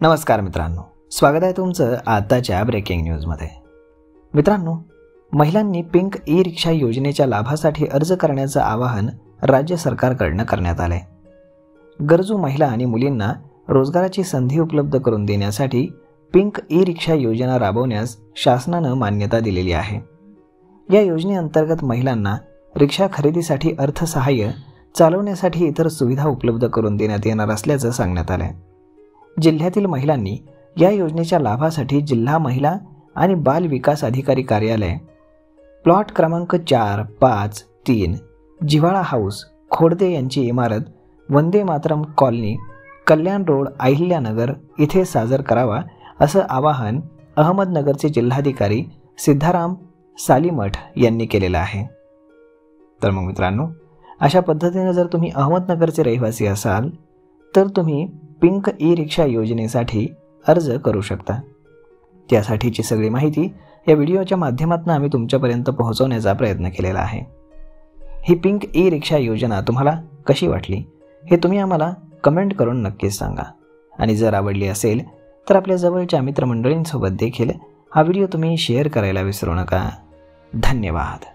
नमस्कार मित्रांनो, स्वागत आहे तुमचं आताच्या ब्रेकिंग न्यूजमध्ये। मित्रांनो, महिलांनी पिंक ई रिक्षा योजनेच्या लाभासाठी अर्ज करण्याचं आवाहन राज्य सरकारकडून करण्यात आले। गरजू महिला आणि मुलींना रोजगाराची संधी उपलब्ध करून देण्यासाठी पिंक ई रिक्षा योजना राबवण्यास शासनाने मान्यता दिलेली आहे। या योजनेअंतर्गत महिलांना रिक्षा खरेदीसाठी अर्थसहाय्य, चालवण्यासाठी इतर सुविधा उपलब्ध करून देण्यात येणार असल्याचं सांगण्यात आलं। जिल्ह्यातील महिलांनी या योजनेच्या लाभासाठी जिल्हा महिला आणि बाल विकास अधिकारी कार्यालय, प्लॉट क्रमांक 4, 5, 3, जिव्हाळा हाऊस, खोडदे यांची इमारत, वंदे मातरम कॉलनी, कल्याण रोड, अहिल्यानगर इथे सादर करावा असं आवाहन अहमदनगरचे जिल्हाधिकारी सिद्धाराम सालीमठ यांनी केलेलं आहे। तर मग मित्रांनो, अशा पद्धतीने जर तुम्ही अहमदनगरचे रहिवासी असाल तर तुम्ही पिंक ई रिक्षा योजनेसाठी अर्ज करू शकता। त्यासाठीची सगळी माहिती या व्हिडिओच्या माध्यमातून आम्ही तुमच्यापर्यंत पोहोचवण्याचा प्रयत्न केलेला आहे। ही पिंक ई रिक्षा योजना तुम्हाला कशी वाटली हे तुम्ही आम्हाला कमेंट करून नक्कीच सांगा, आणि जर आवडली असेल तर आपल्या जवळच्या मित्रमंडळींसोबत देखील हा व्हिडिओ तुम्ही शेअर करायला विसरू नका। धन्यवाद।